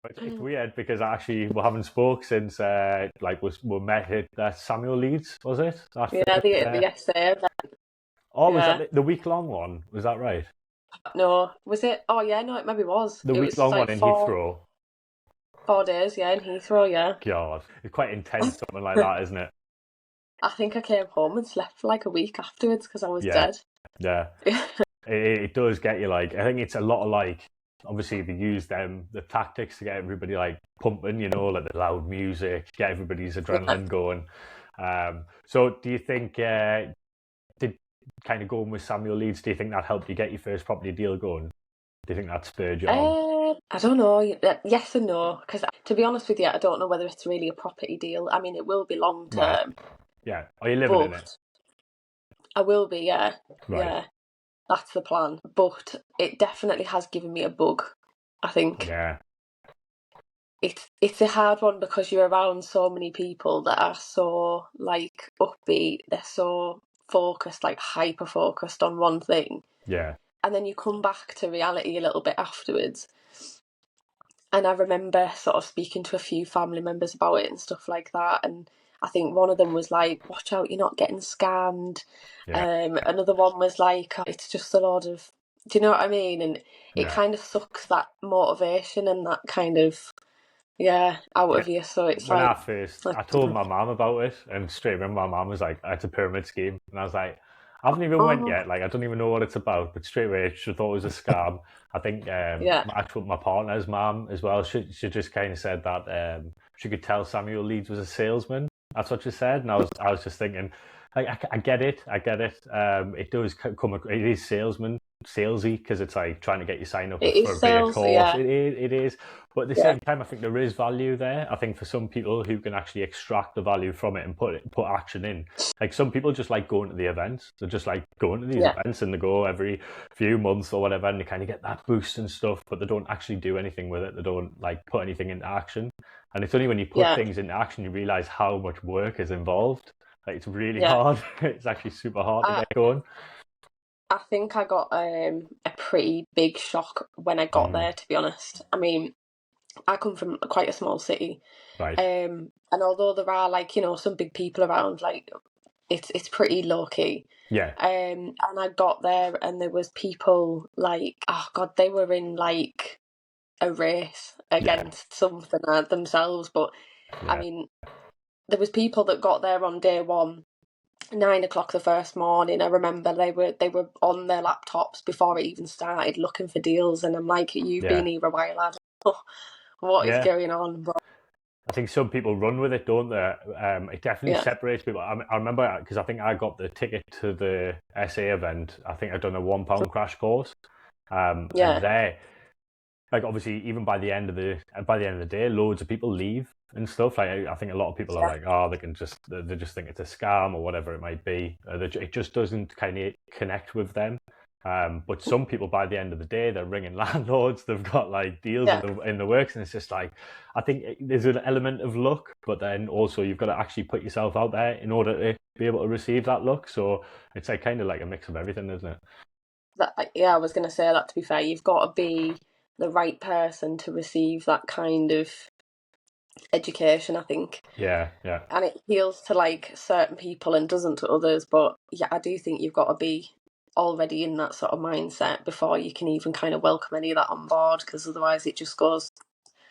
It's weird because actually we haven't spoke since like we met at Samuel Leeds, was it? That Yeah, first, the essay. oh, was that Yeah. the week long one? Was that right? No, was it? Oh yeah, no, it maybe was. The It week was long one like in four Heathrow. 4 days, yeah, in Heathrow, yeah. God, it's quite intense, something like that, isn't it? I think I came home and slept for like a week afterwards because I was Yeah, dead. yeah. It does get you like. I think it's a lot of like. Obviously, they use the tactics to get everybody like pumping, like the loud music, get everybody's Yeah. adrenaline going. So, do you think did kind of going with Samuel Leeds? Do you think that helped you get your first property deal going? Do you think that spurred you on? I don't know. Yes and no, because to be honest with you, I don't know whether it's really a property deal. I mean, it will be long Right. term, Yeah. Are you living in it? but I will be. Yeah, Right. yeah, that's the plan. But it definitely has given me a bug. I think Yeah. it's a hard one because you're around so many people that are so like upbeat. They're so focused, like hyper focused on one thing, Yeah. and then you come back to reality a little bit afterwards. And I remember sort of speaking to a few family members about it and stuff like that. And I think one of them was like, "Watch out, you're not getting scammed." Yeah. Another one was like, "Oh, it's just a lot of," do you know what I mean? And it Yeah. kind of sucks that motivation and that kind of, yeah, out Yeah. of you. So it's When like, I told my mum about it, and straight away my mum was like, "It's a pyramid scheme," and I was like, "I haven't even went oh, yet. Like, I don't even know what it's about." But straight away, she thought it was a scam. I think yeah, my partner's mum as well. She just kind of said that she could tell Samuel Leeds was a salesman. That's what she said, and I was just thinking, like, I get it, I get it. It does it is salesy because it's like trying to get you sign up it for is a bigger sales. course. Yeah, It is, but at the yeah, same time, I think there is value there. I think for some people who can actually extract the value from it and put action in. Like some people just like going to the events. They're just like going to these yeah, events and they go every few months or whatever, and they kind of get that boost and stuff, but they don't actually do anything with it. They don't like put anything into action. And it's only when you put yeah, things into action you realize how much work is involved. Like it's really yeah. hard. It's actually super hard to I, get going. I think I got a pretty big shock when I got Mm, there, to be honest. I mean, I come from quite a small city, right. and although there are like some big people around, like it's pretty low key. Yeah. And I got there, and there was people like, oh god, they were in like a race Yeah. against something themselves. But I Yeah. mean, there was people that got there on day one, 9 o'clock the first morning. I remember they were on their laptops before it even started looking for deals, and I'm like, you've been Yeah. here a while, lad. What is Yeah. going on? But I think some people run with it, don't they? It definitely yeah, separates people. I remember because I think I got the ticket to the SA event. I think I'd done a £1 crash course, and yeah, there, like obviously, even by the end of the day, loads of people leave and stuff. Like I think a lot of people are yeah, like, oh, they just think it's a scam or whatever it might be. It just doesn't kind of connect with them. But some people, by the end of the day, they're ringing landlords. They've got like deals in yeah, the works, and it's just like I think there's an element of luck, but then also you've got to actually put yourself out there in order to be able to receive that luck. So it's like kind of like a mix of everything, isn't it? yeah. I was gonna say that. To be fair, you've got to be the right person to receive that kind of education, I think. Yeah, yeah. And it appeals to like certain people and doesn't to others. But yeah, I do think you've got to be already in that sort of mindset before you can even kind of welcome any of that on board, because otherwise it just goes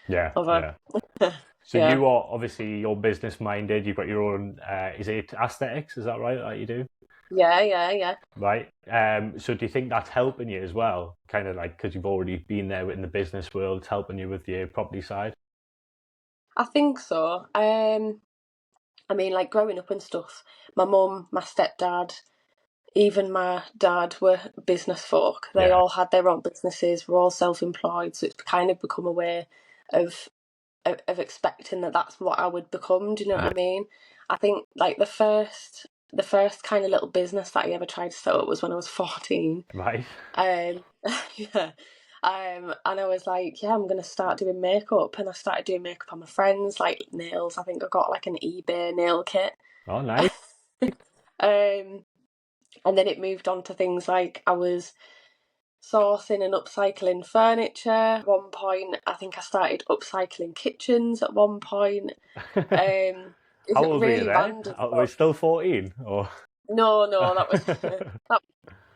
Yeah, over. yeah. So Yeah, you are obviously you're business minded. You've got your own. Is it aesthetics? Is that right? That you do, yeah, yeah, yeah. right? So do you think that's helping you as well? Kind of like because you've already been there in the business world, it's helping you with your property side. I think so. I mean, like growing up and stuff, my mum, my stepdad, even my dad were business folk. They Yeah, all had their own businesses, were all self-employed, so it's kind of become a way of of expecting that that's what I would become. Do you know what yeah, I mean? I think like the first kind of little business that I ever tried to set up was when I was 14. right. Um, yeah. And I was like, yeah, I'm gonna start doing makeup, and I started doing makeup on my friends, like nails. I think I got like an eBay nail kit. Oh, nice. Um, and then it moved on to things like I was sourcing and upcycling furniture at one point. I think I started upcycling kitchens at one point. How It's old were you really then? random. Were you still 14 or? No, that was that.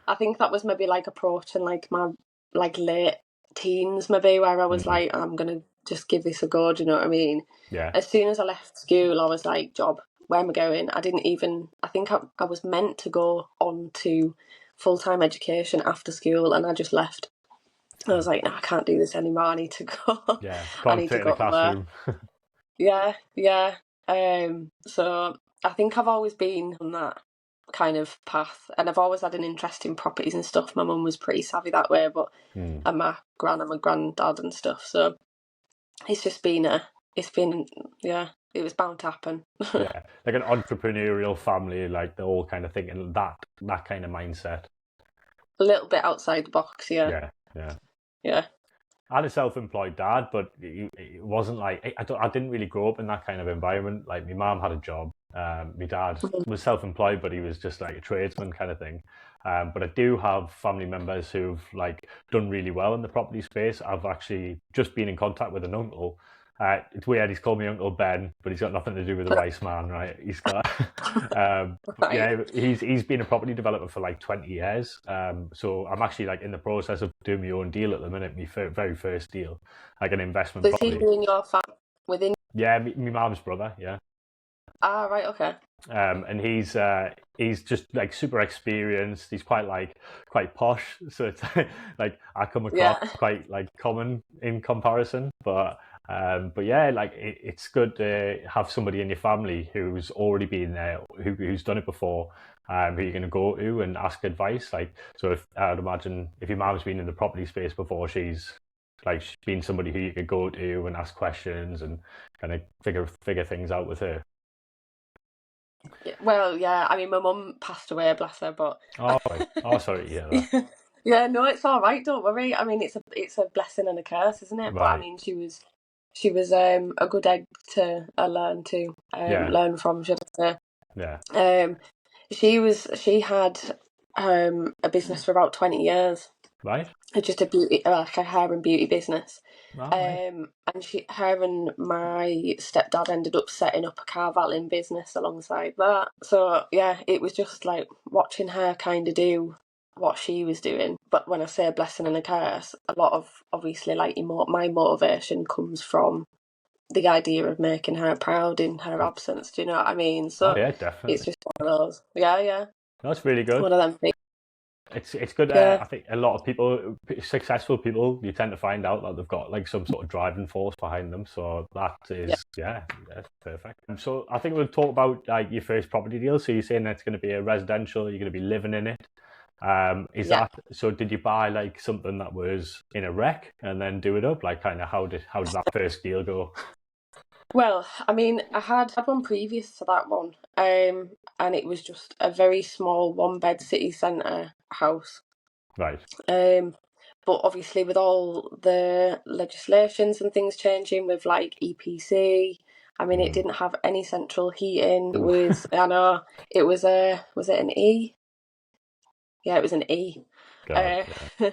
I think that was maybe like approaching like my like late teens, maybe, where I was like, I'm gonna just give this a go. Do you know what I mean? Yeah. As soon as I left school, I was like, job, where am I going? I didn't even. I think I was meant to go on to full-time education after school, and I just left. I was like, no, I can't do this anymore. I need to go. Yeah. I Can't need to sit in a go to work. classroom. Yeah, yeah. So I think I've always been on that kind of path, and I've always had an interest in properties and stuff. My mum was pretty savvy that way, but and my gran and my granddad and stuff. So it's just been yeah, it was bound to happen. Yeah, like an entrepreneurial family, like they're all kind of thinking that kind of mindset. A little bit outside the box, yeah, Yeah, yeah. yeah. I had a self-employed dad, but it wasn't like I didn't really grow up in that kind of environment. Like my mom had a job, my dad was self-employed, but he was just like a tradesman kind of thing. But I do have family members who've like done really well in the property space. I've actually just been in contact with an uncle. It's weird. He's called me Uncle Ben, but he's got nothing to do with the rice man, right? He's got, Right. yeah, he's been a property developer for like 20 years. So I'm actually like in the process of doing my own deal at the minute, my very first deal, like an investment So is he property. doing your within? Yeah, my mum's brother. Yeah. Ah, right, okay. And he's just like super experienced. He's quite posh, so it's like I come across Yeah. quite like common in comparison. But yeah, like it's good to have somebody in your family who's already been there, who's done it before, who you're going to go to and ask advice. Like, so if I'd imagine if your mom's been in the property space before, she's been somebody who you could go to and ask questions and kind of figure things out with her. Well, yeah. I mean, my mum passed away, bless her, but Oh, right. Oh, sorry to hear that. yeah, no, it's all right. Don't worry. I mean, it's a blessing and a curse, isn't it? But I Right. mean, she was a good egg to learn to Yeah. learn from, should I Yeah. say? She had a business for about 20 years, Right. just a beauty like a hair and beauty business. All right. And her and my stepdad ended up setting up a car valetting business alongside that. So yeah, it was just like watching her kind of do what she was doing. But when I say a blessing and a curse, a lot of obviously like my motivation comes from the idea of making her proud in her absence. Do you know what I mean? Oh So yeah, it's definitely. just one of those. Yeah, yeah. That's really good. One of them things. It's good. Yeah. I think a lot of people, successful people, you tend to find out that they've got like some sort of driving force behind them. So that Yeah. is, yeah, that's perfect. So I think we'll talk about like your first property deal. So you're saying that's going to be a residential. You're going to be living in it. Is Yeah. that so? Did you buy like something that was in a wreck and then do it up? Like, kind of how did that first deal go? Well, I mean, I had one previous to that one, and it was just a very small one-bed city centre house. Right. But obviously, with all the legislations and things changing with like EPC, I mean, it didn't have any central heating. It Ooh. was, I know, was it an E? Yeah, it was an E. God. Uh, Yeah.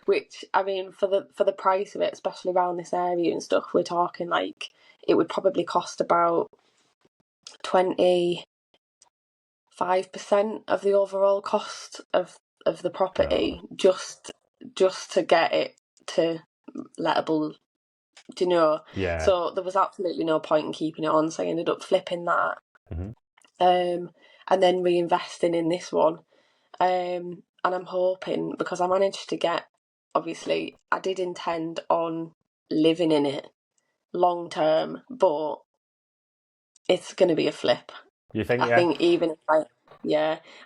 which I mean, for the price of it, especially around this area and stuff, we're talking like it would probably cost about 25% of the overall cost of the property God. just to get it to lettable. Do you know? Yeah. So there was absolutely no point in keeping it on. So I ended up flipping that, Hmm. and then reinvesting in this one. And I'm hoping, because I managed to get, obviously, I did intend on living in it long term, but it's going to be a flip. You think? I Yeah. think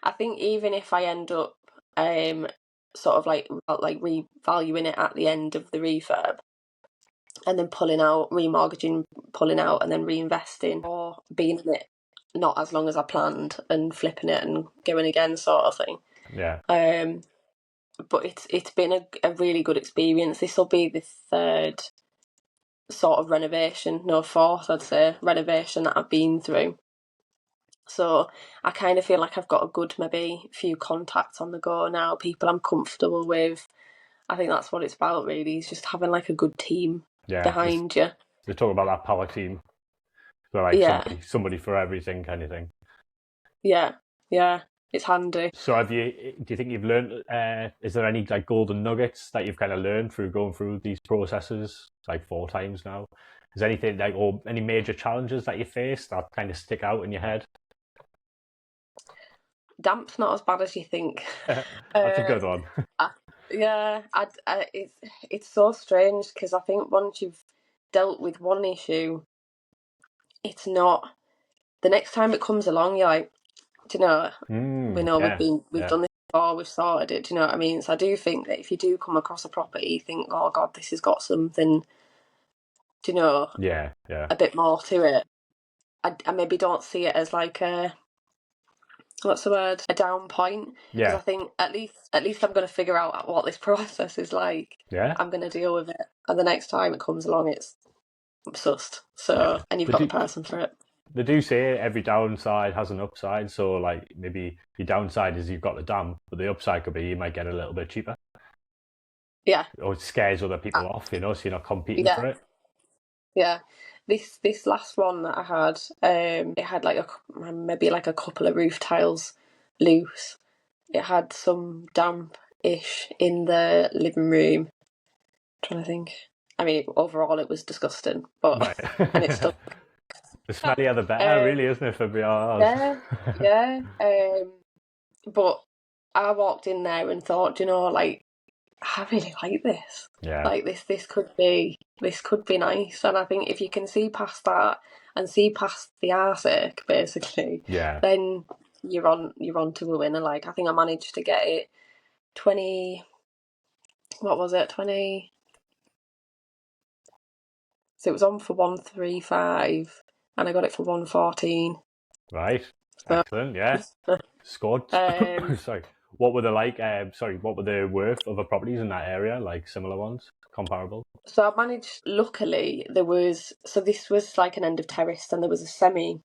I think even if I end up sort of like revaluing it at the end of the refurb and then pulling out, remortgaging, pulling out, and then reinvesting, or being in it not as long as I planned and flipping it and going again, sort of thing. Yeah. But it's been a really good experience. This will be the third sort of renovation, no, fourth, I'd say, renovation that I've been through. So I kind of feel like I've got a good maybe few contacts on the go now, people I'm comfortable with. I think that's what it's about, really. Is just having like a good team Yeah, behind you. they talk about that power team. So like Yeah, somebody for everything kind of thing. yeah, yeah. It's handy. So do you think you've learned, is there any like golden nuggets that you've kind of learned through going through these processes like 4 times now? Is there anything like, or any major challenges that you face that kind of stick out in your head? Damp's not as bad as you think. That's a good one. I, yeah, it's so strange because I think once you've dealt with one issue, it's not the next time it comes along. You're like, do you know, we know Yeah, we've yeah, done this before, we've sorted it. Do you know what I mean? So I do think that if you do come across a property, you think, oh God, this has got something, do you know, yeah, yeah, a bit more to it. I maybe don't see it as like a what's the word, a down point, because I yeah, think at least I'm going to figure out what this process is like. yeah, I'm going to deal with it, and the next time it comes along, it's sussed. yeah. So, and you've They got the do, person for it. they do say every downside has an upside. So like maybe your downside is you've got the damp, but the upside could be you might get a little bit cheaper, Yeah, or it scares other uh, people off, so you're not competing yeah, for it. yeah. This last one that I had, it had like maybe like a couple of roof tiles loose. It had some damp-ish in the living room. Trying to think. I mean, overall it was disgusting, but Right. and it's still. The smellier the better, Um, really, isn't it, for BRRs? yeah, yeah. But I walked in there and thought, you know, like I really like this. Yeah, Like this could be nice. And I think if you can see past that and see past the arse, basically, yeah, then you're on to a winner. Like I think I managed to get it 20. What was it? 20. So it was on for 135, and I got it for 114. right. So, Excellent, yeah. Scored. um, Sorry. What were the like? Sorry, what were the worth of the properties in that area? Like similar ones, comparable. so I managed. Luckily, this was like an end of terrace, and there was a semi-ish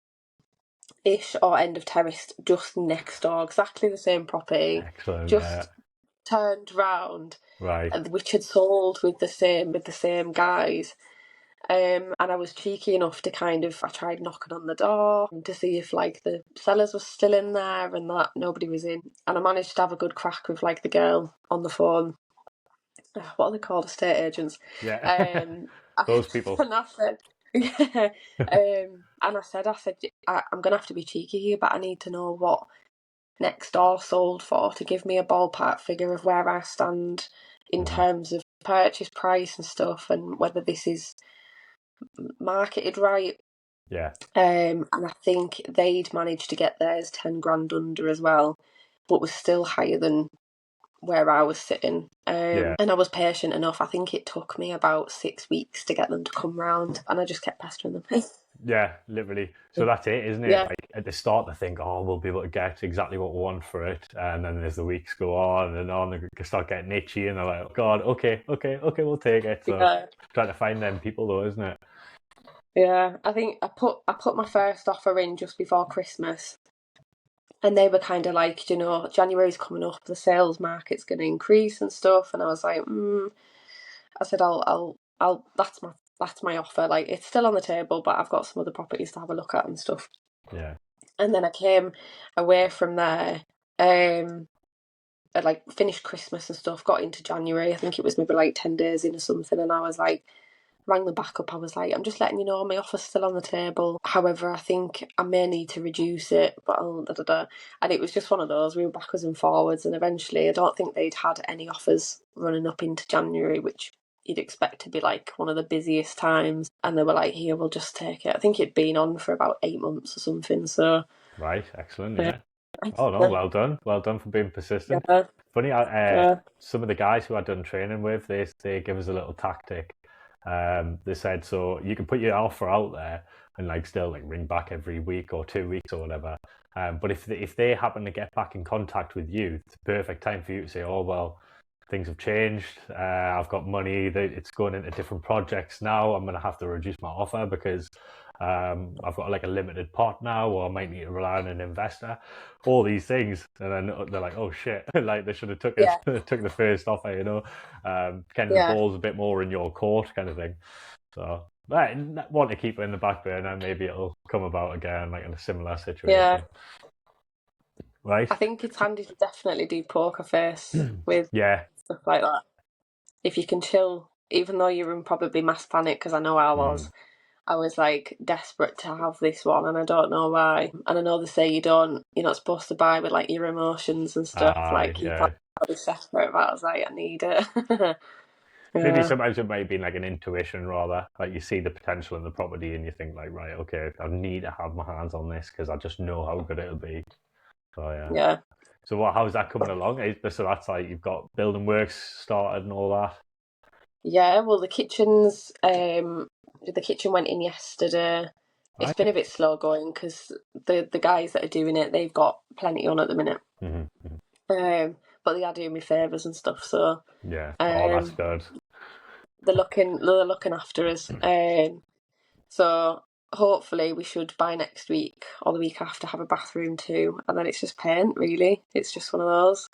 or end of terrace just next door, exactly the same property, Excellent. Yeah. just turned round, Right. which had sold with the same guys. And I was cheeky enough to I tried knocking on the door to see if like the sellers were still in there, and that nobody was in. And I managed to have a good crack with like the girl on the phone. What are they called? Estate agents. Yeah. Um, Those people. and I said, yeah. And I said, I'm gonna have to be cheeky here, but I need to know what next door sold for to give me a ballpark figure of where I stand in Mhm. terms of purchase price and stuff, and whether this is marketed right. Yeah. And I think they'd managed to get theirs 10 grand under as well, but was still higher than where I was sitting. Yeah. And I was patient enough. I think it took me about 6 weeks to get them to come round, and I just kept pestering them. Yeah, literally. So that's it, isn't it? Yeah, Like at the start, they think, "Oh, we'll be able to get exactly what we want for it," and then as the weeks go on and on, they start getting itchy, and they're like, "Oh God, okay, okay, okay, we'll take it." So yeah, trying to find them people, though, isn't it? yeah. I think I put my first offer in just before Christmas, and they were kind of like, you know, January's coming up, the sales market's going to increase and stuff, and I was like, I said, I'll. That's my offer. Like, it's still on the table, but I've got some other properties to have a look at and stuff. Yeah. And then I came away from there. I like finished Christmas and stuff. Got into January. I think it was maybe like 10 days in or something. And I was like, rang them back up. I was like, I'm just letting you know my offer's still on the table. However, I think I may need to reduce it. But I'll da da da. And it was just one of those. We were backwards and forwards. And eventually, I don't think they'd had any offers running up into January, which you'd expect to be like one of the busiest times. And they were like, here, we'll just take it. I think it'd been on for about 8 months or something. So, Right. Excellent. yeah. Yeah. Oh no, well done. Well done for being persistent. Yeah. Funny, Yeah. some of the guys who I'd done training with, they give us a little tactic. They said, so you can put your offer out there and like still like ring back every week or 2 weeks or whatever. But if they happen to get back in contact with you, it's a perfect time for you to say, oh well, things have changed. I've got money that it's going into different projects now. I'm going to have to reduce my offer because I've got like a limited pot now, or I might need to rely on an investor. All these things, and then they're like, "Oh shit!" Like they should have took it, Yeah, took the first offer. Kind of the yeah, ball's a bit more in your court, kind of thing. So, I want to keep it in the back burner. Maybe it'll come about again, like in a similar yeah. situation, right? I think it's handy to definitely do poker face with Yeah. stuff like that. If you can chill, even though you're in probably mass panic, because I know I Mm. was. I was like desperate to have this one, and I don't know why. And I know they say you're not supposed to buy with like your emotions and stuff. Like keep Yeah. that separate. But I was like, I need it. Maybe Yeah, sometimes it might be like an intuition rather. Like you see the potential in the property and you think like, right, okay, I need to have my hands on this because I just know how good it'll be. So yeah. yeah, So how's that coming along? So that's like you've got building works started and all that. yeah. Well, the kitchen went in yesterday. It's been Right. a bit slow going because the guys that are doing it, they've got plenty on at the minute. Mm-hmm. But they are doing me favours and stuff, so Yeah. Oh, that's um, good. they're looking after us. So hopefully we should by next week or the week after have a bathroom too, and then it's just paint. Really, it's just one of those.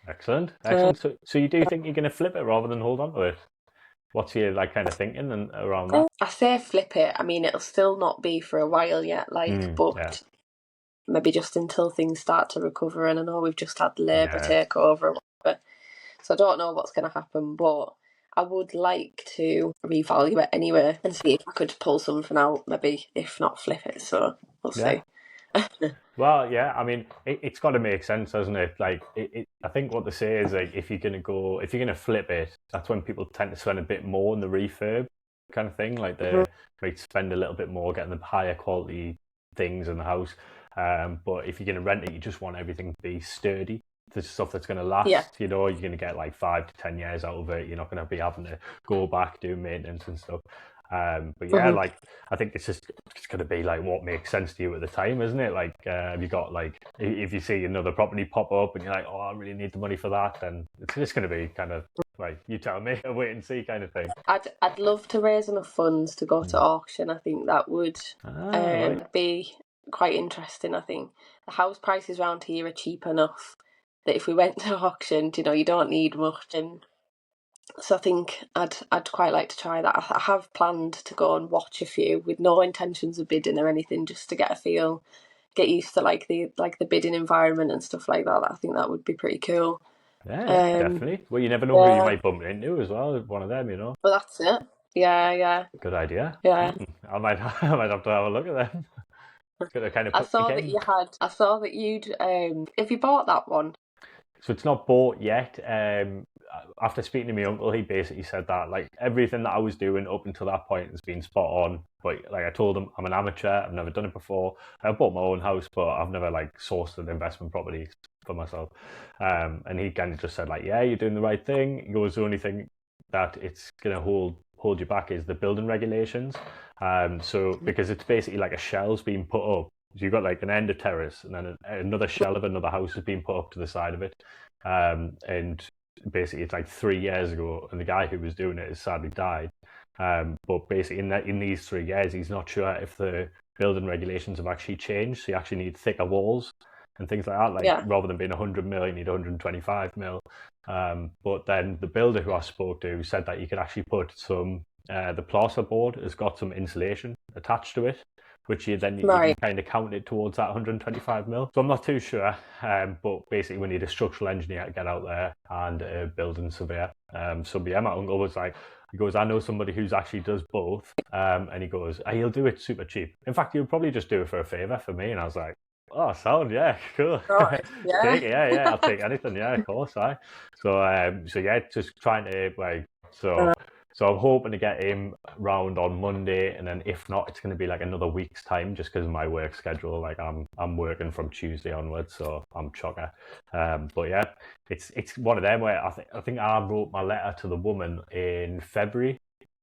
Excellent. Uh, Excellent. So you do think you're going to flip it rather than hold on to it? What's your like kind of thinking and around that? I say flip it. I mean, it'll still not be for a while yet. Like, Yeah. but maybe just until things start to recover. And I know we've just had Labour Yeah. take over, so I don't know what's going to happen. But I would like to revalue it anyway and see if I could pull something out. Maybe if not flip it. So we'll Yeah. see. Well, yeah, I mean, it's got to make sense, doesn't it? Like, I think what they say is like, if you're gonna flip it, that's when people tend to spend a bit more in the refurb kind of thing. Like Mhm. they might spend a little bit more getting the higher quality things in the house. But if you're gonna rent it, you just want everything to be sturdy. The stuff that's going to Yeah. last, you're going to get like 5 to 10 years out of it. You're not going to be having to go back, do maintenance and stuff. But yeah, Mhm. like I think it's going to be like what makes sense to you at the time, isn't it? Like you got like if you see another property pop up and you're like, oh, I really need the money for that, then it's just going to be kind of like you tell me, a wait and see kind of thing. I'd love to raise enough funds to go to auction. I think that would Right. be quite interesting. I think the house prices around here are cheap enough that if we went to auction, you don't need much. And so I think I'd quite like to try that. I have planned to go and watch a few with no intentions of bidding or anything, just to get a feel, get used to like the bidding environment and stuff like that. I think that would be pretty cool. Yeah, Um, definitely. Well, you never know who you yeah, might bump into as well. One of them. well that's it. Yeah, yeah, Good idea. yeah. I might, I might have to have a look at them. It's going to kind of I put the saw that game. you had. I saw that you'd. Have you bought that one? So it's not bought yet. After speaking to my uncle, he basically said that like everything that I was doing up until that point has been spot on. But like I told him, I'm an amateur. I've never done it before. I bought my own house, but I've never like sourced an investment property for myself. And he kind of just said like, yeah, you're doing the right thing. He goes, the only thing that it's gonna hold you back is the building regulations. So because it's basically like a shell's being put up. So you've got like an end of terrace, and then another shell of another house has been put up to the side of it. And basically, it's like 3 years ago, and the guy who was doing it has sadly died. But basically, in these 3 years, he's not sure if the building regulations have actually changed. So you actually need thicker walls and things like that. Like Yeah. rather than being 100 mil, you need 125 mil. But then the builder who I spoke to said that you could actually put some. The plaster board has got some insulation attached to it, which you can Right. kind of count it towards that 125 mil. So I'm not too sure, but basically we need a structural engineer to get out there and a building surveyor. So yeah, my uncle was like, he goes, I know somebody who's actually does both, and he goes, he'll do it super cheap. In fact, he'll probably just do it for a favour for me. And I was like, oh, sound, yeah, cool. Right. Yeah. Take it, yeah, I'll take anything, yeah, of course, I. So yeah, just trying to like so. So I'm hoping to get him round on Monday, and then if not, it's going to be like another week's time, just because of my work schedule. Like I'm working from Tuesday onwards, so I'm chocker. But yeah, it's one of them where I think I wrote my letter to the woman in February,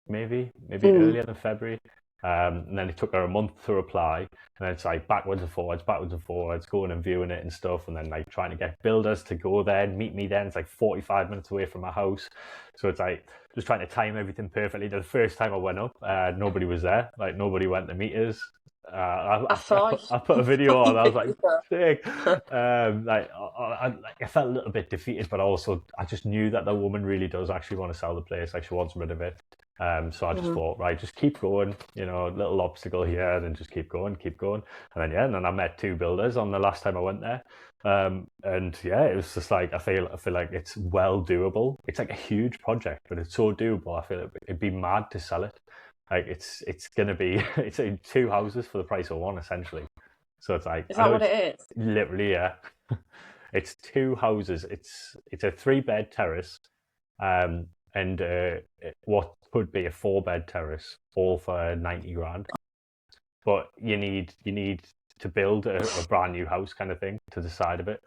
maybe earlier than February. And then it took her a month to reply, and then it's like backwards and forwards, going and viewing it and stuff, and then like trying to get builders to go there and meet me. Then it's like 45 minutes away from my house, so it's like just trying to time everything perfectly. The first time I went up, nobody was there, like nobody went to meet us. I saw I put a video on. I was like, you. sick. I felt a little bit defeated, but also I just knew that the woman really does actually want to sell the place. Like she wants rid of it. So I just thought, right, just keep going. You know, little obstacle here, and then just keep going. And then and then I met two builders on the last time I went there. And yeah, it was just like I feel like it's well doable. It's like a huge project, but it's so doable. I feel it'd be mad to sell it. Like it's gonna be it's two houses for the price of one essentially. So it's like Is that what it is? literally, yeah. It's two houses. It's a 3-bed terrace, and what could be a 4-bed terrace, all for 90 grand. But you need to build a brand new house kind of thing to the side of it.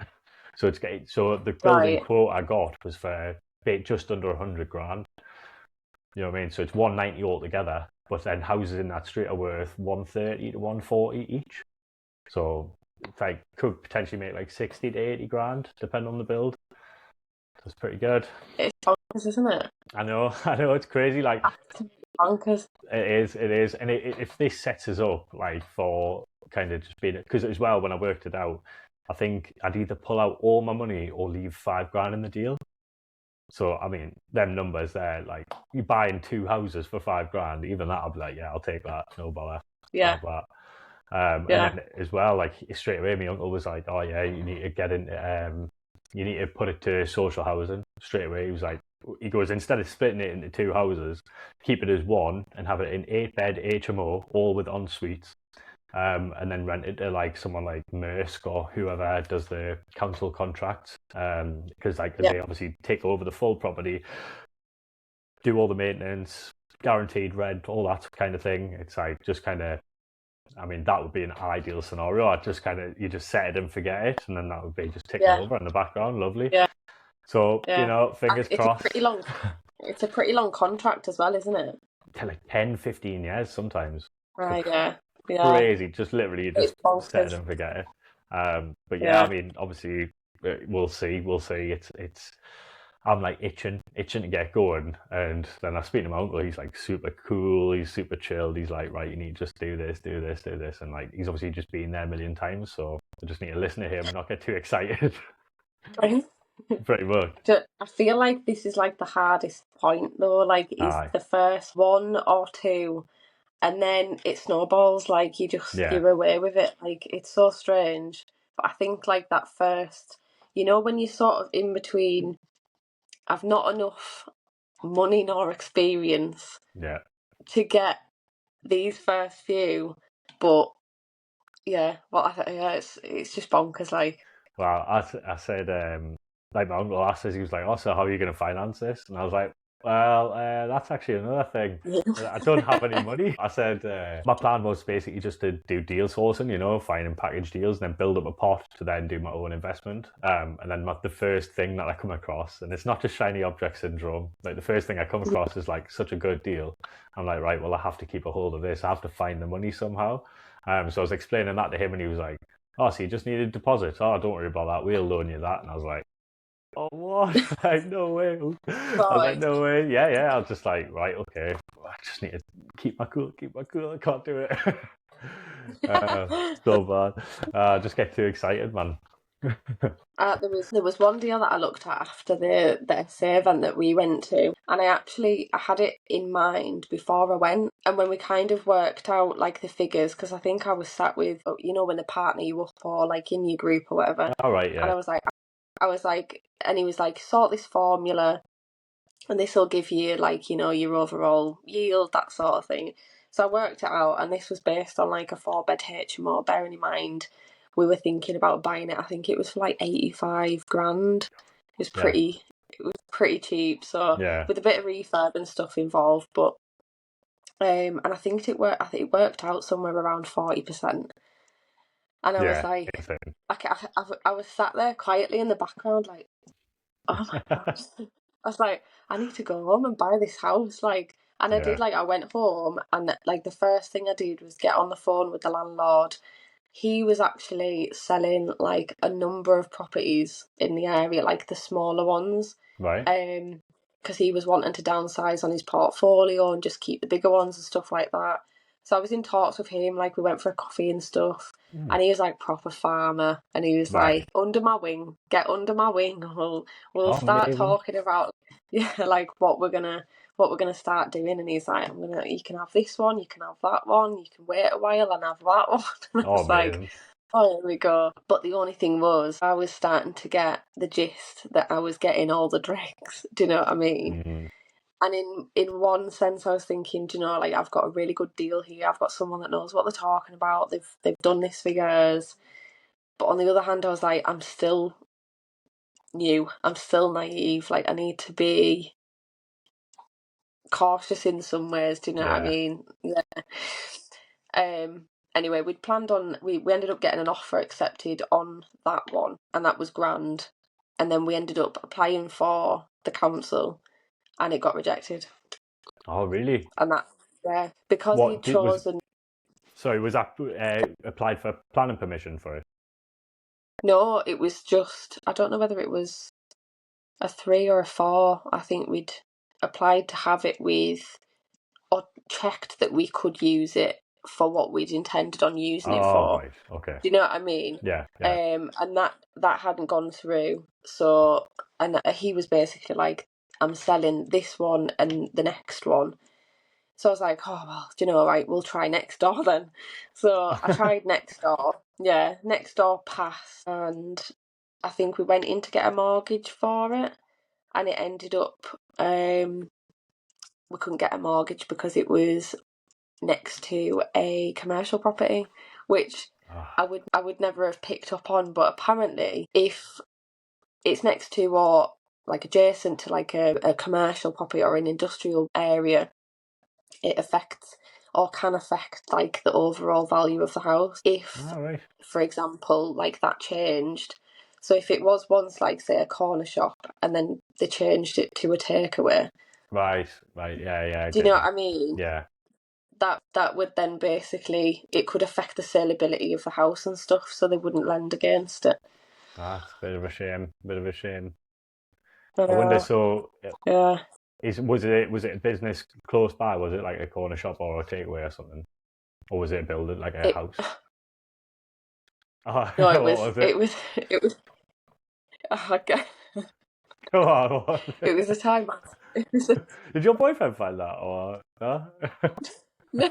So the building Right. quote I got was for just under 100 grand. You know what I mean? So it's 190 altogether, but then houses in that street are worth 130 to 140 each. So it's like could potentially make like 60 to 80 grand, depending on the build. That's pretty good. It's bonkers, isn't it? I know, it's crazy. Like Bonkers. it is, and if this sets us up like for kind of just being, because as well when I worked it out, I think I'd either pull out all my money or leave 5 grand in the deal. So I mean, them numbers there, like you buying 2 houses for 5 grand, even that I'd be like, yeah, I'll take that, no bother. Yeah. And Yeah. then as well, like straight away, my uncle was like, "Oh yeah, you need to get into, you need to put it to social housing." Straight away, he was like, he goes, instead of splitting it into 2 houses, keep it as one and have it an 8-bed HMO, all with en suites, and then rent it to like someone like Maersk or whoever does the council contracts, because like Yeah. they obviously take over the full property, do all the maintenance, guaranteed rent, all that kind of thing. It's like just kind of, I mean, that would be an ideal scenario. I just kind of, you just set it and forget it, and then that would be just ticking Yeah. over in the background. Lovely. Yeah. So, you Yeah. know, fingers It's crossed. it's a pretty long contract as well, isn't it? Like 10, 15 years sometimes. Right. Yeah. Yeah. Crazy. Just literally, you just It's set it bonkers. and forget it. But yeah, Yeah. I mean, obviously, we'll see. It's. I'm like itching to get going, and then I speak to my uncle. He's like super cool. He's super chilled. He's like, right, you need to just do this, and like he's obviously just been there a million times. So I just need to listen to him and not get too excited. Pretty much. I feel like this is like the hardest point though. Like, is Aye. the first 1 or 2, and then it snowballs. Like Yeah. you're away with it. Like it's so strange. But I think like that first, when you're sort of in between, I've not enough money nor experience Yeah. to get these first few, but yeah, yeah, it's just bonkers. Like, Well, I said, like my uncle asked us, he was like, "Oh, so how are you going to finance this?" And I was like, "Well, that's actually another thing. I don't have any money." I said, my plan was basically just to do deal sourcing, finding package deals, and then build up a pot to then do my own investment. And then the first thing that I come across, and it's not just shiny object syndrome, like the first thing I come across is like such a good deal. I'm like, right, well, I have to keep a hold of this. I have to find the money somehow. So I was explaining that to him, and he was like, "Oh, so you just need a deposit? Oh, don't worry about that. We'll loan you that." And I was like, "Oh, what?" Like, no way. I was like, "No way." Yeah. I was just like, right, okay. I just need to keep my cool. I can't do it. So bad. I just get too excited, man. There was one deal that I looked at after the SA event that we went to, and I had it in mind before I went, and when we kind of worked out like the figures, because I think I was sat with, when the partner you up for like in your group or whatever, All right, yeah. and I was like, and he was like, sort this formula, and this will give you like your overall yield, that sort of thing. So I worked it out, and this was based on like a 4-bed HMO. Bearing in mind, we were thinking about buying it. I think it was for like 85 grand. It was pretty cheap. So Yeah. with a bit of refurb and stuff involved, but and I think it worked out somewhere around 40%. And I was like, insane. I was sat there quietly in the background, like, oh my gosh. I was like, I need to go home and buy this house. Like, And I did, like, I went home and, like, the first thing I did was get on the phone with the landlord. He was actually selling, like, a number of properties in the area, like the smaller ones. Right. Because he was wanting to downsize on his portfolio and just keep the bigger ones and stuff like that. So I was in talks with him, like we went for a coffee and stuff. And he was like proper farmer, and he was Right. like, under my wing, get under my wing. We'll start Amazing. talking about like what we're gonna start doing. And he's like, you can have this one, you can have that one, you can wait a while and have that one. And I was Amazing. like, oh, here we go. But the only thing was, I was starting to get the gist that I was getting all the dregs. Do you know what I mean? Mm-hmm. And in one sense, I was thinking, do you know, like, I've got a really good deal here. I've got someone that knows what they're talking about. They've done this for years. But on the other hand, I was like, I'm still new. I'm still naive. Like, I need to be cautious in some ways. Do you know what I mean? Yeah. Anyway, we'd planned on we ended up getting an offer accepted on that one, and that was grand. And then we ended up applying for the council, and it got rejected. Oh, really? And that, because he'd chosen. Sorry, was that applied for planning permission for it? No, it was just, I don't know whether it was a 3 or a 4. I think we'd applied to have it with, or checked that we could use it for what we'd intended on using it for. Right. Okay. Do you know what I mean? Yeah. And that hadn't gone through. So, and he was basically like, I'm selling this one and the next one. So I was like, oh, well, do you know, right, we'll try next door then. So I tried next door. Yeah, next door passed. And I think we went in to get a mortgage for it. And it ended up, we couldn't get a mortgage because it was next to a commercial property, which I would never have picked up on. But apparently, if it's next to or like adjacent to like a commercial property or an industrial area, it affects or can affect like the overall value of the house if, for example, like that changed. So if it was once like, say, a corner shop and then they changed it to a takeaway, right, yeah, do you know what I mean? Yeah, that would then basically, it could affect the saleability of the house and stuff, so they wouldn't lend against it. That's a bit of a shame. I wonder, so yeah, was it a business close by? Was it like a corner shop or a takeaway or something, or was it a building like a house? Oh, no, it was. Oh, okay. Go on. It was a time. Did your boyfriend find that, or no? No.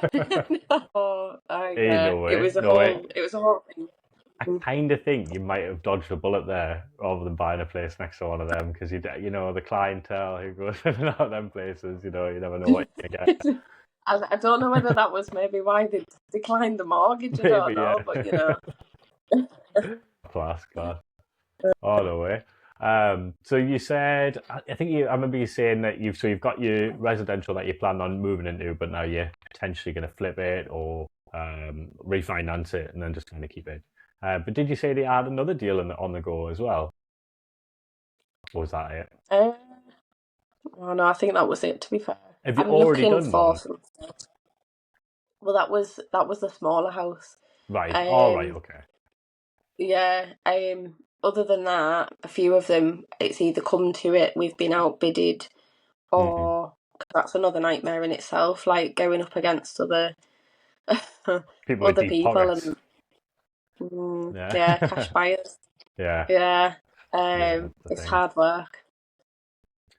No way. It was a whole thing. I kind of think you might have dodged a bullet there rather than buying a place next to one of them, because you know the clientele who goes in and out of them places. You know, you never know what you get. I don't know whether that was maybe why they declined the mortgage. I don't know, but you know. Class. Oh, no way. So you said, I remember you saying that you've got your residential that you plan on moving into, but now you're potentially going to flip it or refinance it and then just kind of keep it. But did you say they had another deal on the go as well? Or was that it? Oh no, I think that was it. To be fair, have you already done one? Well, that was the smaller house. Right. All right. Okay. Yeah. Other than that, a few of them, it's either come to it, we've been outbidded, or that's another nightmare in itself. Like going up against other people and cash buyers. Yeah. It's hard work.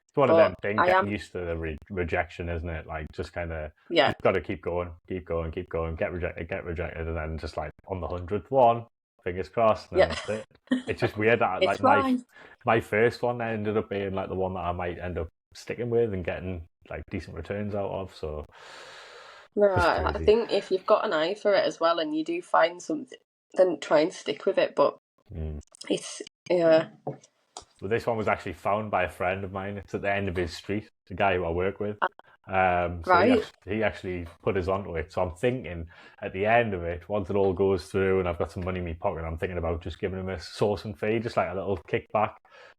It's one of them things. Getting used to the rejection, isn't it? Like just kind of, you've got to keep going, get rejected, and then just like on the 100th one, fingers crossed. And that's it. It's just weird that like my first one ended up being like the one that I might end up sticking with and getting like decent returns out of. So no, I think if you've got an eye for it as well, and you do find something, then try and stick with it. But it's Well, this one was actually found by a friend of mine. It's at the end of his street, the guy who I work with. So Right. he actually put us onto it. So I'm thinking at the end of it, once it all goes through and I've got some money in my pocket, I'm thinking about just giving him a sourcing fee, just like a little kickback,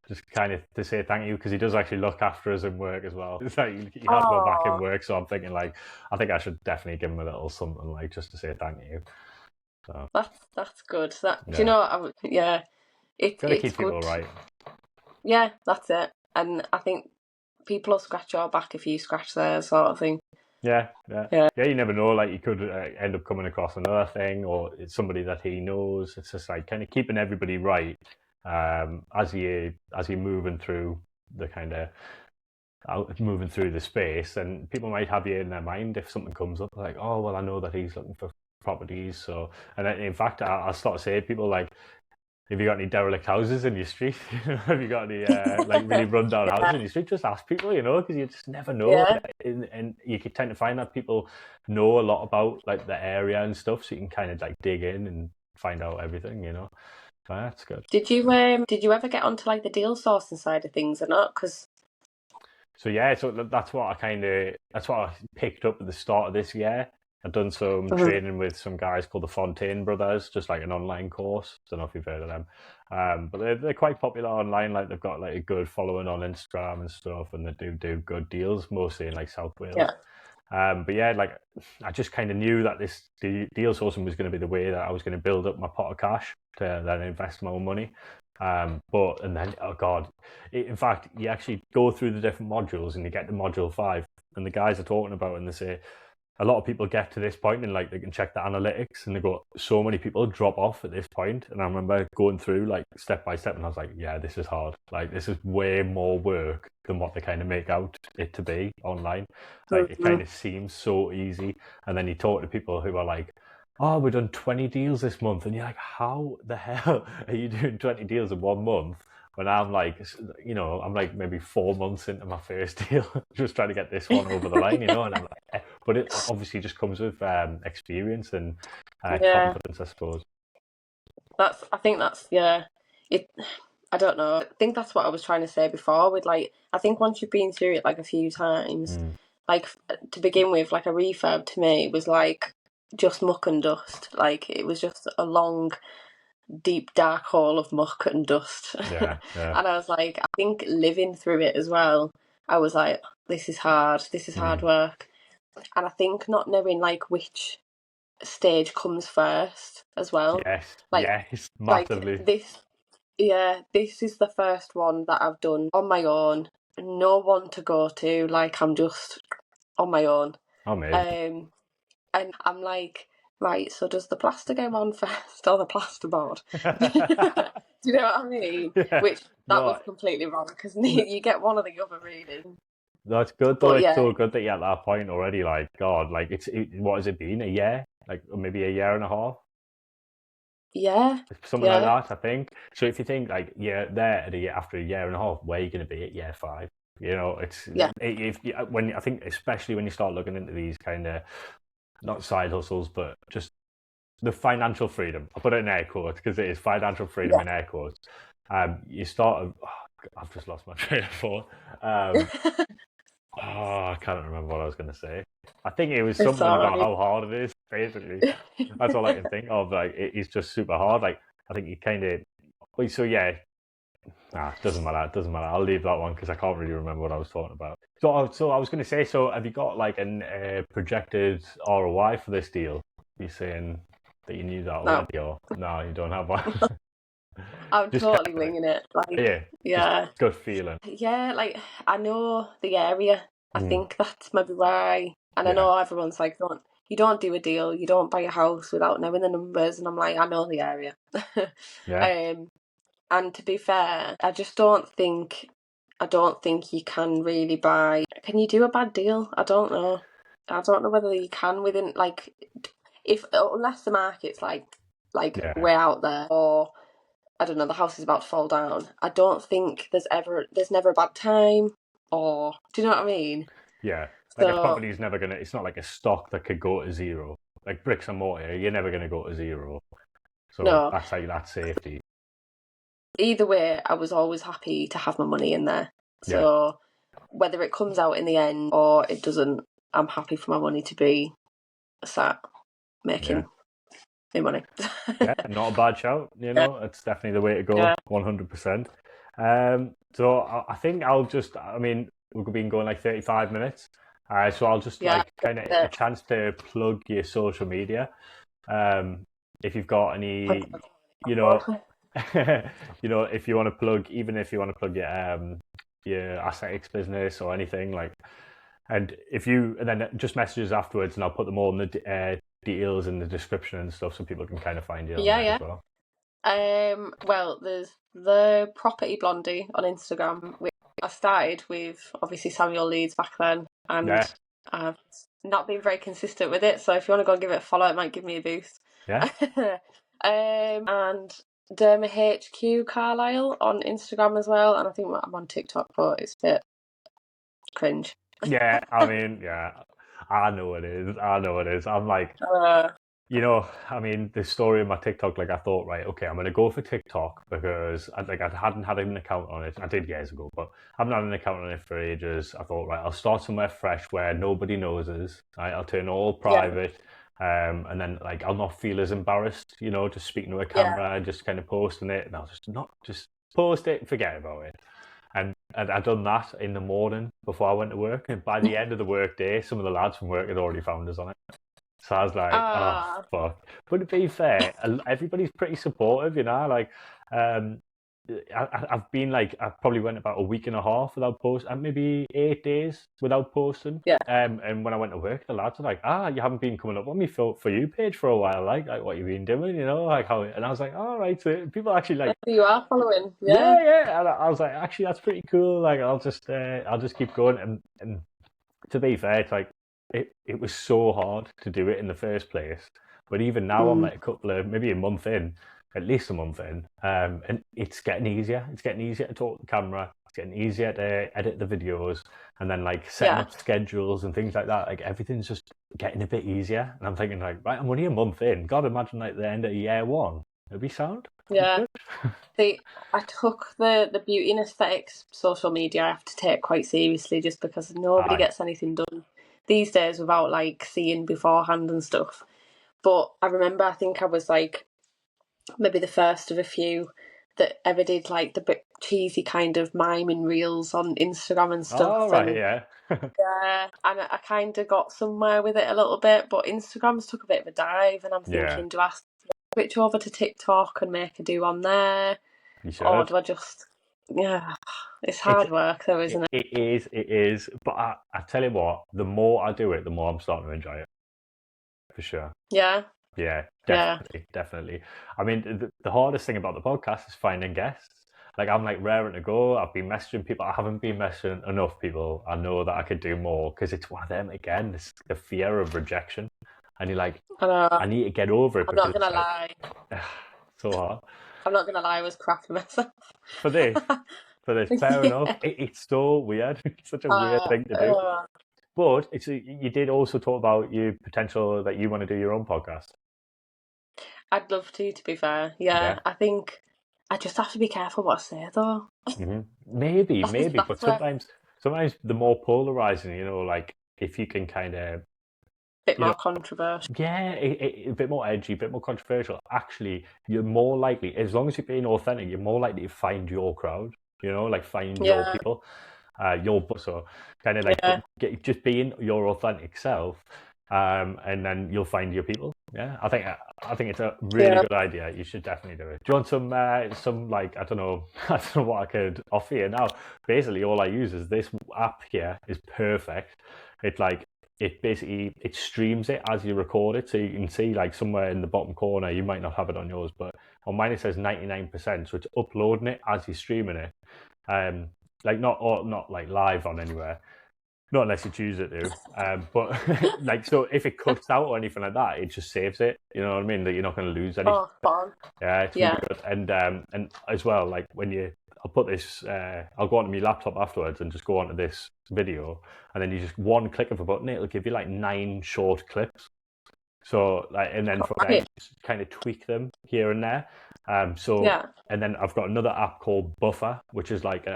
just kind of to say thank you, because he does actually look after us in work as well. It's like he has my back in Oh, work, so I'm thinking like I think I should definitely give him a little something like just to say thank you. So that's good. That do you yeah, know? Yeah, got to it's keep people good. right. Yeah, that's it. And I think people will scratch your back if you scratch theirs, sort of thing. Yeah, yeah, Yeah. yeah. You never know. Like you could end up coming across another thing, or it's somebody that he knows. It's just like kind of keeping everybody right as you're moving through the kind of moving through the space, and people might have you in their mind if something comes up like, oh well, I know that he's looking for properties. So, and in fact, I'll start to say to people like, have you got any derelict houses in your street? Have you got any like really rundown houses Yeah. in your street? Just ask people, because you just never know. Yeah. And you can tend to find that people know a lot about like the area and stuff, so you can kind of like dig in and find out everything. So that's good. Did you ever get onto like the deal sourcing side of things or not? Because So yeah, so that's what I picked up at the start of this year. I've done some training with some guys called the Fontaine Brothers, just like an online course. Don't know if you've heard of them, but they're quite popular online. Like they've got like a good following on Instagram and stuff, and they do good deals, mostly in like South Wales. yeah. But yeah, like I just kind of knew that the deal sourcing was going to be the way that I was going to build up my pot of cash to then invest my own money. And then, oh God, in fact, you actually go through the different modules and you get to module 5, and the guys are talking about it and they say, a lot of people get to this point and like they can check the analytics and they go, so many people drop off at this point. And I remember going through like step by step and I was like, yeah, this is hard. Like this is way more work than what they kind of make out it to be online. Like it kind of seems so easy. And then you talk to people who are like, oh, we've done 20 deals this month. And you're like, how the hell are you doing 20 deals in 1 month? When I'm like, I'm like maybe 4 months into my first deal, just trying to get this one over the line, and I'm like, but it obviously just comes with experience and Yeah. confidence, I suppose. I think that's yeah. It I don't know. I think that's what I was trying to say before with like I think once you've been through it like a few times, Mm. like to begin with, like a refurb to me was like just muck and dust. Like it was just a long, deep, dark hole of muck and dust. Yeah, yeah. And I was like, I think living through it as well, I was like, this is hard. This is hard work. And I think not knowing like which stage comes first as well. Yes, Like yes, like massively. this is the first one that I've done on my own. No one to go to. Like I'm just on my own. Amazing. And I'm like, right, so does the plaster go on first or the plasterboard? Do you know what I mean? Yeah. Which that was No, completely wrong because you get one or the other really. that's good though. But It's yeah, so good that you're at that point already. Like, God, like what has it been? A year? Like, or maybe a year and a half? yeah, Something like yeah, that, I think. So if you think like you're there at after a year and a half, where are you going to be at year 5? It's yeah, if when I think especially when you start looking into these kind of not side hustles, but just the financial freedom. I put it in air quotes because it is financial freedom yeah. in air quotes. You start. I've just lost my train of thought. Um, I can't remember what I was going to say. I think it was It's something about alright. how hard it is. Basically, that's all I can think of. Like it's just super hard. Like I think you kind of. So yeah, it doesn't matter. It doesn't matter. I'll leave that one because I can't really remember what I was talking about. So I was going to say. So have you got like a projected ROI for this deal? You're saying that you knew that No, already, or no, you don't have one. I'm Just kind totally of like, winging it. Like, yeah, just yeah, good feeling. yeah. Like I know the area. I Mm, think that's maybe why. And I yeah, know everyone's like, don't you don't do a deal, you don't buy a house without knowing the numbers. And I'm like, I know the area. yeah, um, and to be fair, I don't think you can really buy. Can you do a bad deal? I don't know. I don't know whether you can within like if unless the market's like yeah, way out there or I don't know, the house is about to fall down. I don't think there's never a bad time or do you know what I mean? yeah. Like a So property is never gonna. It's not like a stock that could go to zero. Like bricks and mortar, you're never gonna go to zero. So no. that's like that's safety. Either way, I was always happy to have my money in there. Yeah, So whether it comes out in the end or it doesn't, I'm happy for my money to be sat making me money. Yeah, not a bad shout. You know, it's definitely the way to go. Yeah. 100%. So I think I'll just. I mean, we've been going like 35 minutes. So I'll just Yeah. like kind of a chance to plug your social media. If you've got any, you know, if you want to plug, even if you want to plug your aesthetics business or anything like, and then just messages afterwards, and I'll put them all in the details in the description and stuff, so people can kind of find you on there as well. Well, there's the Property Blondie on Instagram. I started with obviously Samuel Leeds back then, and I've not been very consistent with it. So if you want to go and give it a follow, it might give me a boost. Yeah. And Derma HQ Carlisle on Instagram as well, and I think I'm on TikTok, but it's a bit cringe. Yeah, I mean, yeah, I know it is. I'm like, I mean, the story of my TikTok, like I thought, right, okay, I'm gonna go for TikTok because I hadn't had an account on it. I did years ago, but I haven't had an account on it for ages. I thought, right, I'll start somewhere fresh where nobody knows us. Right, I'll turn all private, and then like I'll not feel as embarrassed, just speaking to a camera and just kind of posting it, and I'll just post it, forget about it. And I'd done that in the morning before I went to work, and by the end of the work day, some of the lads from work had already found us on it. So I was like, oh, fuck. But to be fair, everybody's pretty supportive, like, I've been like, I probably went about a week and a half without posting, and maybe 8 days without posting. Yeah. And when I went to work, the lads were like, you haven't been coming up on me for you page for a while, like what you've been doing, like how, and I was like, all right, so people actually like, you are following, yeah. And I was like, actually, that's pretty cool. Like, I'll just keep going. And to be fair, it's like, it was so hard to do it in the first place. But even now, I'm like maybe a month in, at least a month in, and it's getting easier. It's getting easier to talk to the camera. It's getting easier to edit the videos, and then like setting up schedules and things like that. Like everything's just getting a bit easier. And I'm thinking like, right, I'm only a month in. God, imagine like the end of year one. It'll be sound. Yeah. See, I took the beauty and aesthetics social media I have to take quite seriously, just because nobody gets anything done these days without like seeing beforehand and stuff. But I remember, I think I was like maybe the first of a few that ever did like the bit cheesy kind of miming reels on Instagram and stuff. Oh, right, yeah. Yeah, and I kind of got somewhere with it a little bit, but Instagram's took a bit of a dive, and I'm thinking, do I switch over to TikTok and make a do on there? Or do I just, it's hard work though, isn't it? It is. But I tell you what, the more I do it, the more I'm starting to enjoy it. For sure. Yeah. Yeah, definitely. I mean, the hardest thing about the podcast is finding guests. Like, I'm like raring to go. I've been messaging people. I haven't been messaging enough people. I know that I could do more because it's one of them again. It's the fear of rejection, and you're like, I need to get over it. I'm not gonna lie. So hard. I'm not gonna lie. I was crapping myself for this. Fair enough. It's so weird. It's such a weird thing to do. But you did also talk about your potential that you want to do your own podcast. I'd love to be fair. Yeah. I think I just have to be careful what I say, though. Mm-hmm. Maybe, but sometimes the more polarizing, like if you can kind of bit more controversial. Yeah, a bit more edgy, a bit more controversial. Actually, you're more likely, as long as you're being authentic, you're more likely to find your crowd. Like find your people, so kind of like just being your authentic self. And then you'll find your people. Yeah, I think it's a really good idea. You should definitely do it. Do you want some like I don't know what I could offer you now. Basically, all I use is this app here is perfect. It's like it streams it as you record it, so you can see like somewhere in the bottom corner. You might not have it on yours, but on mine it says 99%. So it's uploading it as you're streaming it. Like not like live on anywhere. Not unless you choose it to, but like so, if it cuts out or anything like that, it just saves it. You know what I mean? That you're not going to lose anything. Oh, fun. Yeah, it's really good. And as well, like I'll put this. I'll go onto my laptop afterwards and just go onto this video, and then you just one click of a button, it'll give you like 9 short clips. So like, and then from there, you Right. just kind of tweak them here and there. So, Yeah. and then I've got another app called Buffer, which is like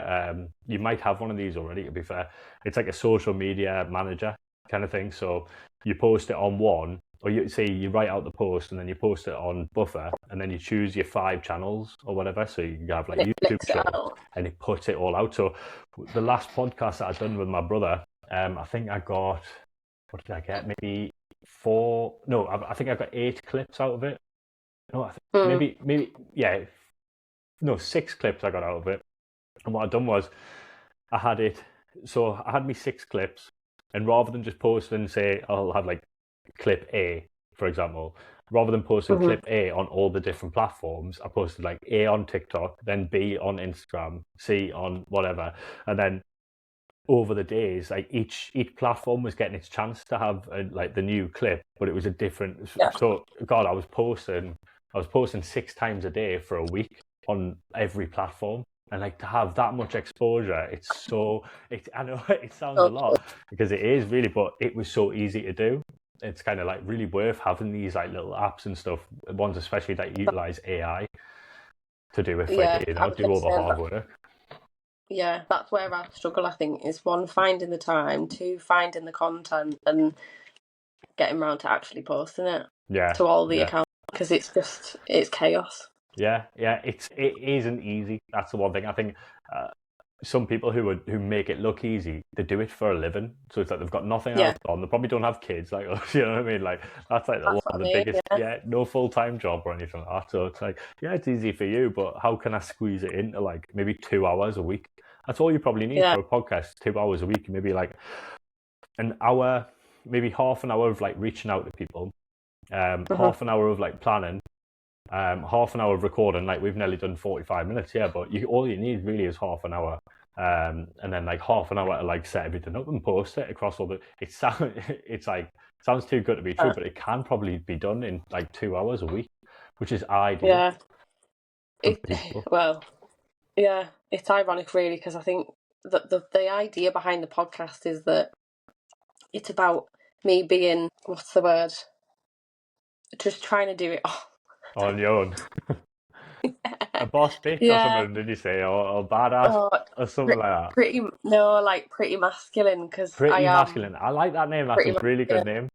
you might have one of these already. To be fair, it's like a social media manager kind of thing. So you post it on one, or you say you write out the post and then you post it on Buffer, and then you choose your 5 channels or whatever. So you can have like And it YouTube flicks it Shorts, out. and it puts it all out. So the last podcast that I've done with my brother, I think I got, what did I get? Maybe 4. No, I think I got 8 clips out of it. No, I think Mm. maybe yeah. No, 6 clips I got out of it. And what I'd done was I had it. So I had me 6 clips, and rather than just post and say I'll have like clip A, for example, rather than posting Mhm. clip A on all the different platforms, I posted like A on TikTok, then B on Instagram, C on whatever, and then over the days, like each platform was getting its chance to have like the new clip, but it was a different. Yeah. So God, I was posting 6 times a day for a week on every platform, and like to have that much exposure, it's so. I know it sounds a Okay. lot because it is really, but it was so easy to do. It's kind of like really worth having these like little apps and stuff. Ones especially that utilize AI to do it for Yeah, you, I was do going all to the say hard that. work. Yeah, that's where I struggle. I think is one, finding the time, two, finding the content, and getting around to actually posting it Yeah, to all the yeah. accounts, because it's chaos. Yeah, yeah, it isn't easy. That's the one thing. I think uh, some people who make it look easy, they do it for a living. So it's like they've got nothing else Yeah, on. They probably don't have kids, like us. You know what I mean? Like that's like one that's what of I the mean. biggest. Yeah, Yeah, no full-time job or anything like that. So it's like, yeah, it's easy for you, but how can I squeeze it into like maybe 2 hours a week? That's all you probably need yeah, for a podcast. 2 hours a week, maybe like an hour, maybe half an hour of like reaching out to people, hmm half an hour of like planning, half an hour of recording. Like we've nearly done 45 minutes, yeah, but all you need really is half an hour, and then like half an hour to like set everything up and post it across all the. It's like sounds too good to be true, but it can probably be done in like 2 hours a week, which is ideal yeah. for It people. well, yeah. It's ironic, really, because I think that the idea behind the podcast is that it's about me being, what's the word? Just trying to do it all. On your own. A boss bitch or Yeah. something, did you say, or badass Oh, or something like that? pretty no, like pretty masculine, because I Pretty am masculine. I like that name. That's pretty a really good masculine. name.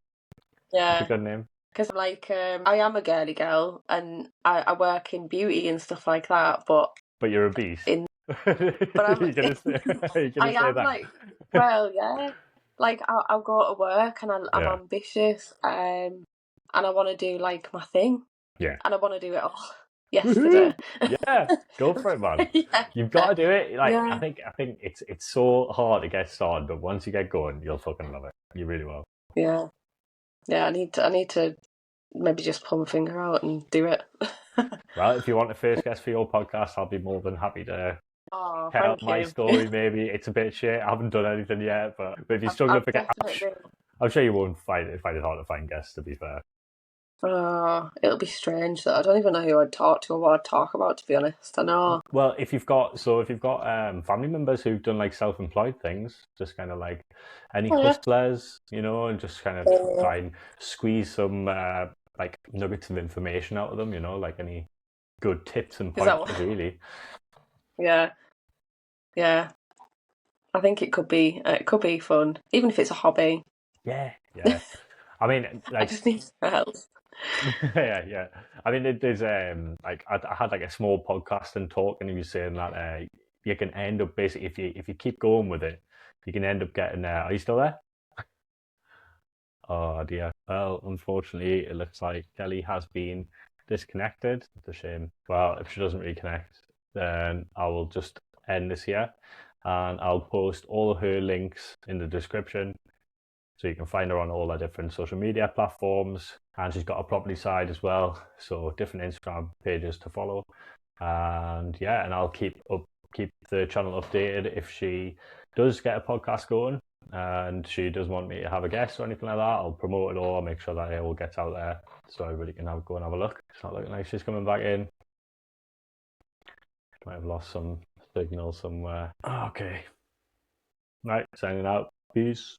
That's a Yeah, good name. because like I am a girly girl, and I work in beauty and stuff like that. But But you're a beast. in but I'm You're gonna say, you're I gonna say am that. like, well, yeah, like I'll go to work, and I'm Yeah. ambitious, and I want to do like my thing, Yeah. and I want to do it all Woohoo! yesterday. Yeah, go for it, man. Yeah, You've got to do it. Like yeah, I think it's so hard to get started, but once you get going, you'll fucking love it. You really will. yeah, yeah. I need to maybe just pull my finger out and do it. Well, if you want a first guest for your podcast, I'll be more than happy to Oh, tell thank my you. story. Maybe it's a bit shit. I haven't done anything yet, but if you're struggling I've for guests, definitely. I'm sure you won't find it hard to find guests. To be fair. Oh, it'll be strange that I don't even know who I'd talk to or what I'd talk about, to be honest. I know. Well, if you've got family members who've done like self-employed things, just kind of like any Oh, yeah. hustlers, and just kind of Uh, try and squeeze some like nuggets of information out of them, like any good tips and is that pointers, what? really. Yeah, yeah. I think it could be fun, even if it's a hobby. Yeah, yeah. I mean, I like, just need something else. yeah, yeah. I mean, there's like I had like a small podcast and talk, and he was saying that you can end up basically if you keep going with it, you can end up getting. Are you still there? Oh dear. Well, unfortunately, it looks like Kelly has been disconnected. It's a shame. Well, if she doesn't reconnect, then I will just end this here, and I'll post all of her links in the description, so you can find her on all her different social media platforms. And she's got a property side as well, so different Instagram pages to follow. And yeah, and I'll keep the channel updated if she does get a podcast going and she does want me to have a guest or anything like that. I'll promote it all. I'll make sure that it all gets out there so everybody can go and have a look. It's not looking like she's coming back in. Might have lost some signal somewhere. Okay. Right, signing out. Peace.